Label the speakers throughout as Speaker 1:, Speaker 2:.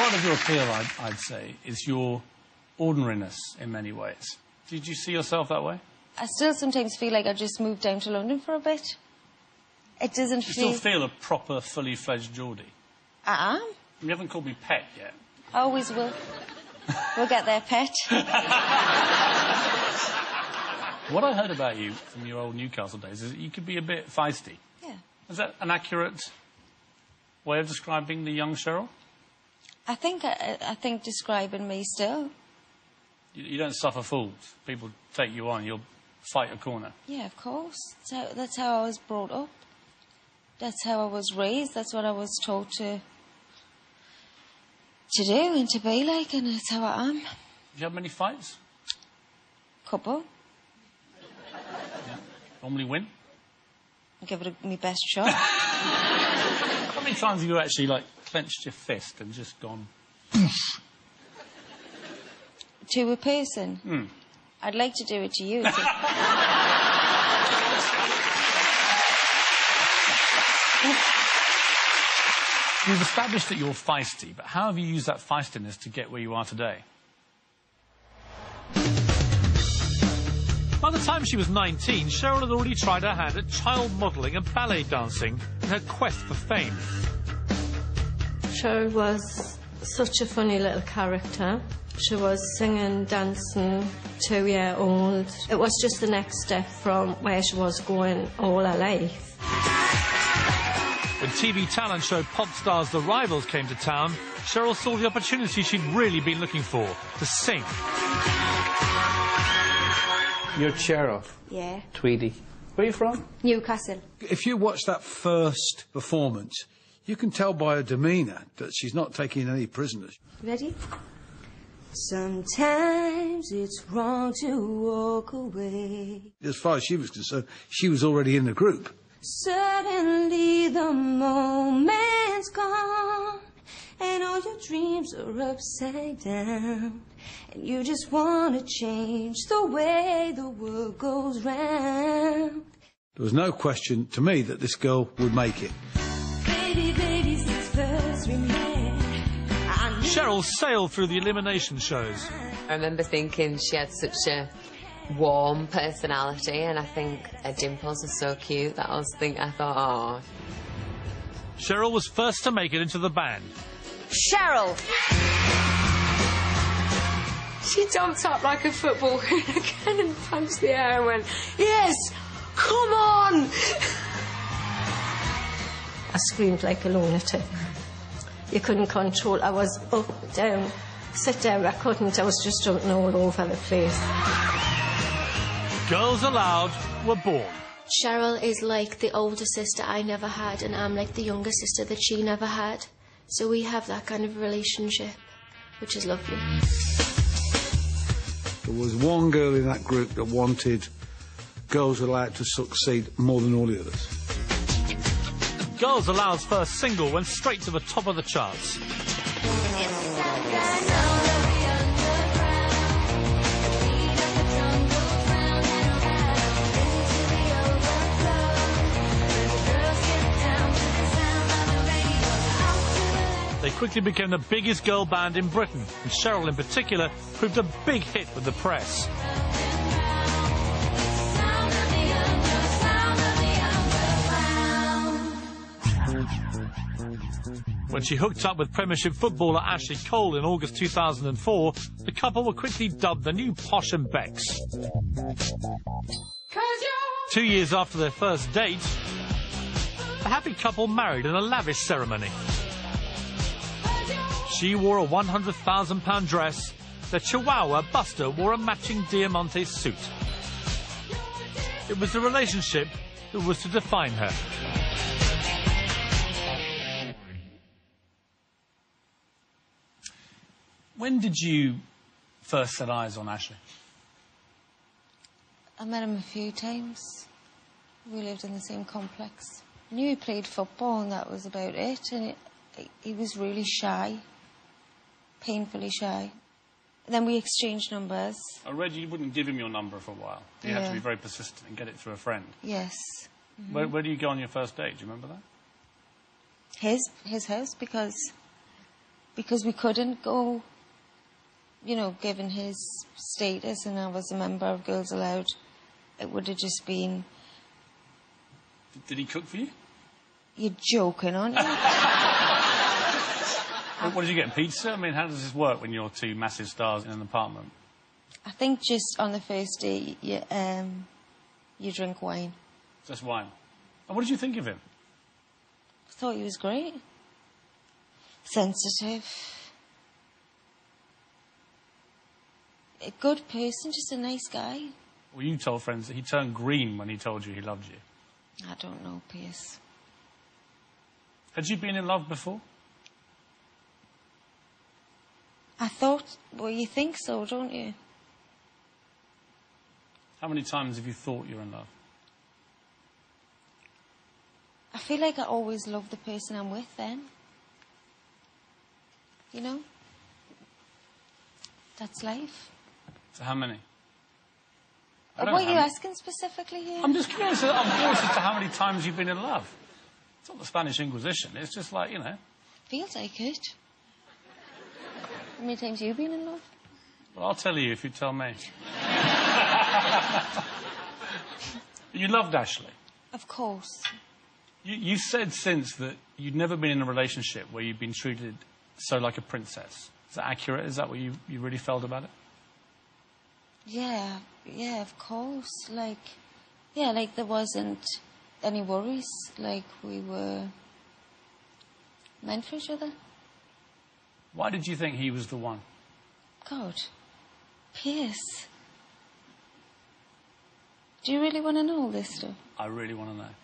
Speaker 1: Part of your appeal, I'd say, is your ordinariness in many ways. Did you see yourself that way?
Speaker 2: I still sometimes feel like I just moved down to London for a bit. It doesn't feel...
Speaker 1: You still feel a proper, fully-fledged Geordie?
Speaker 2: I am.
Speaker 1: You haven't called me Pet yet.
Speaker 2: I always will. We'll get there, Pet.
Speaker 1: What I heard about you from your old Newcastle days is that you could be a bit feisty.
Speaker 2: Yeah.
Speaker 1: Is that an accurate way of describing the young Cheryl?
Speaker 2: I think describing me still.
Speaker 1: You don't suffer fools. People take you on, you'll fight a corner.
Speaker 2: Yeah, of course. That's how I was brought up. That's how I was raised. That's what I was taught to do and to be like, and that's how I am.
Speaker 1: Have you had many fights?
Speaker 2: Couple.
Speaker 1: Yeah. Normally win?
Speaker 2: I'll give it my best shot.
Speaker 1: How many times have you actually, like, clenched your fist and just gone...
Speaker 2: To a person?
Speaker 1: Mm.
Speaker 2: I'd like to do it to you.
Speaker 1: You've established that you're feisty, but how have you used that feistiness to get where you are today? By the time she was 19, Cheryl had already tried her hand at child modelling and ballet dancing in her quest for fame.
Speaker 3: Cheryl was such a funny little character. She was singing, dancing, 2-year-old. It was just the next step from where she was going all her life.
Speaker 1: When TV talent show Pop Stars The Rivals came to town, Cheryl saw the opportunity she'd really been looking for, to sing.
Speaker 4: You're Cheryl?
Speaker 5: Yeah.
Speaker 4: Tweedy. Where are you from?
Speaker 5: Newcastle.
Speaker 6: If you watch that first performance, you can tell by her demeanour that she's not taking any prisoners.
Speaker 5: Ready? Sometimes it's wrong to walk away.
Speaker 6: As far as she was concerned, she was already in the group.
Speaker 5: Suddenly the moment's gone, and all your dreams are upside down, and you just want to change the way the world goes round.
Speaker 6: There was no question to me that this girl would make it.
Speaker 5: Baby, since first we met,
Speaker 1: Cheryl sailed through the elimination shows.
Speaker 7: I remember thinking she had such a warm personality, and I think her dimples are so cute that I thought, oh.
Speaker 1: Cheryl was first to make it into the band.
Speaker 5: Cheryl!
Speaker 3: She jumped up like a football again and punched the air and went, yes, come on! I screamed like a lunatic. You couldn't control. I was up, down, sit down. I couldn't. I was just jumping all over the place.
Speaker 1: Girls Aloud were born.
Speaker 8: Cheryl is like the older sister I never had, and I'm like the younger sister that she never had. So we have that kind of relationship, which is lovely.
Speaker 6: There was one girl in that group that wanted Girls Aloud to succeed more than all the others.
Speaker 1: Girls Aloud's first single went straight to the top of the charts. They quickly became the biggest girl band in Britain, and Cheryl in particular proved a big hit with the press. When she hooked up with Premiership footballer Ashley Cole in August 2004, the couple were quickly dubbed the new Posh and Becks. 2 years after their first date, the happy couple married in a lavish ceremony. She wore a £100,000 dress. Their chihuahua, Buster, wore a matching Diamante suit. It was the relationship that was to define her. When did you first set eyes on Ashley?
Speaker 2: I met him a few times. We lived in the same complex. I knew he played football and that was about it. And he was really shy. Painfully shy. And then we exchanged numbers.
Speaker 1: I read you wouldn't give him your number for a while. You had to be very persistent and get it through a friend.
Speaker 2: Yes.
Speaker 1: Mm-hmm. Where do you go on your first date? Do you remember that?
Speaker 2: His house, because because we couldn't go, you know, given his status and I was a member of Girls Aloud, it would have just been...
Speaker 9: Did he cook for you?
Speaker 2: You're joking, aren't you?
Speaker 9: What did you get, pizza? I mean, how does this work when you're two massive stars in an apartment?
Speaker 2: I think just on the first day, you drink wine.
Speaker 9: Just wine. And what did you think of him?
Speaker 2: I thought he was great. Sensitive. A good person, just a nice guy.
Speaker 9: Well, you told friends that he turned green when he told you he loved you.
Speaker 2: I don't know, Piers.
Speaker 9: Had you been in love before?
Speaker 2: I thought, well, you think so, don't you?
Speaker 9: How many times have you thought you're in love?
Speaker 2: I feel like I always love the person I'm with then. You know? That's life.
Speaker 9: So how many?
Speaker 2: What are you asking specifically here?
Speaker 9: I'm just curious. I'm curious as to how many times you've been in love. It's not the Spanish Inquisition. It's just like, you know.
Speaker 2: Feels like it. How many times have you been in love?
Speaker 9: Well, I'll tell you if you tell me. You loved Ashley?
Speaker 2: Of course.
Speaker 9: You said since that you'd never been in a relationship where you'd been treated so like a princess. Is that accurate? Is that what you really felt about it?
Speaker 2: Yeah, of course. Like there wasn't any worries. Like we were meant for each other.
Speaker 9: Why did you think he was the one?
Speaker 2: God. Piers. Do you really want to know all this stuff?
Speaker 9: I really want to know.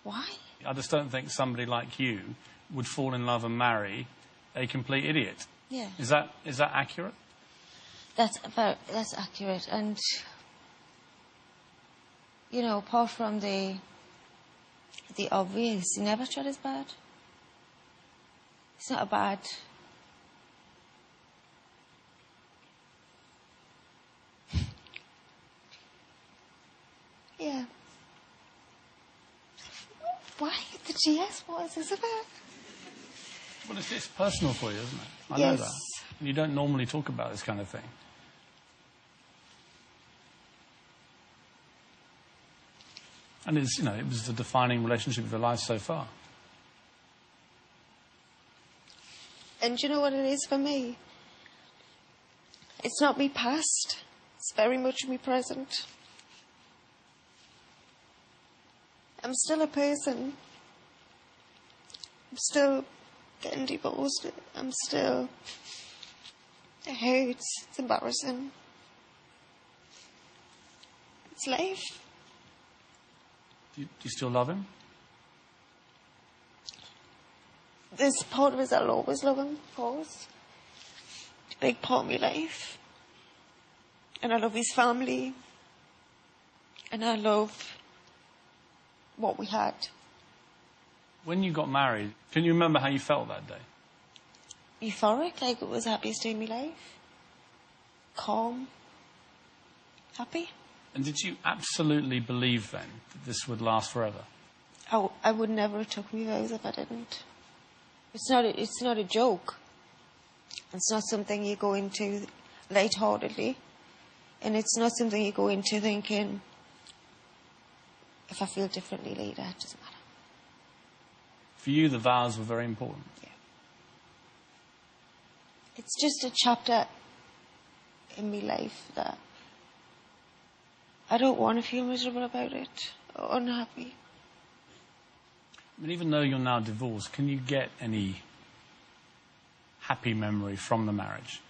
Speaker 2: Why?
Speaker 9: I just don't think somebody like you would fall in love and marry a complete idiot.
Speaker 2: Yeah.
Speaker 9: Is that accurate?
Speaker 2: That's accurate. And, you know, apart from the obvious, he never tried his bad. He's not a bad... Yeah. Why the GS? What is this about?
Speaker 9: Well, it's personal for you, isn't it? I
Speaker 2: Yes.
Speaker 9: know that. And you don't normally talk about this kind of thing. And it's, you know, it was the defining relationship of your life so far.
Speaker 2: And do you know what it is for me? It's not me past. It's very much me present. I'm still a person. I'm still getting divorced. I'm still... It hurts. It's embarrassing. It's life.
Speaker 9: Do you still love him?
Speaker 2: There's part of us I'll always love him, of course. It's a big part of my life. And I love his family. And I love what we had.
Speaker 9: When you got married, can you remember how you felt that day?
Speaker 2: Euphoric, like it was the happiest day of my life. Calm. Happy.
Speaker 9: And did you absolutely believe then that this would last forever?
Speaker 2: I would never have took my vows if I didn't. It's not a joke. It's not something you go into lightheartedly. And it's not something you go into thinking, if I feel differently later, it doesn't matter.
Speaker 9: For you, the vows were very important.
Speaker 2: Yeah. It's just a chapter in my life that I don't want to feel miserable about it or unhappy.
Speaker 9: I mean, even though you're now divorced, can you get any happy memory from the marriage?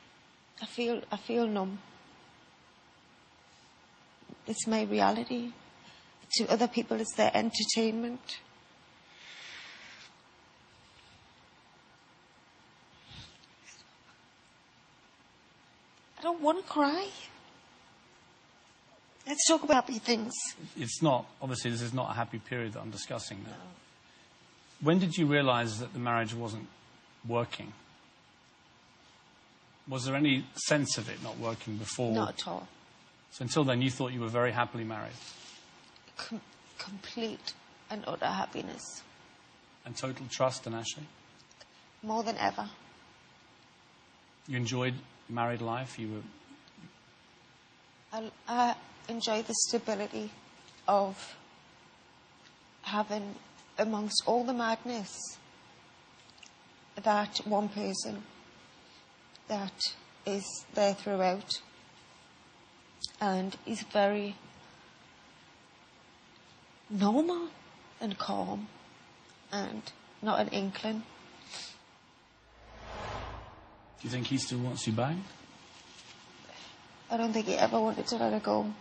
Speaker 2: I feel numb. It's my reality. To other people, it's their entertainment. I don't want to cry. Let's talk about happy things.
Speaker 9: It's not, obviously, this is not a happy period that I'm discussing now. When did you realise that the marriage wasn't working? Was there any sense of it not working before?
Speaker 2: Not at all.
Speaker 9: So until then, you thought you were very happily married?
Speaker 2: Complete and utter happiness.
Speaker 9: And total trust in Ashley?
Speaker 2: More than ever.
Speaker 9: You enjoyed married life? You were...
Speaker 2: I enjoy the stability of having, amongst all the madness, that one person that is there throughout. And he's very normal and calm and not an inkling.
Speaker 9: Do you think he still wants you back?
Speaker 2: I don't think he ever wanted to let her go.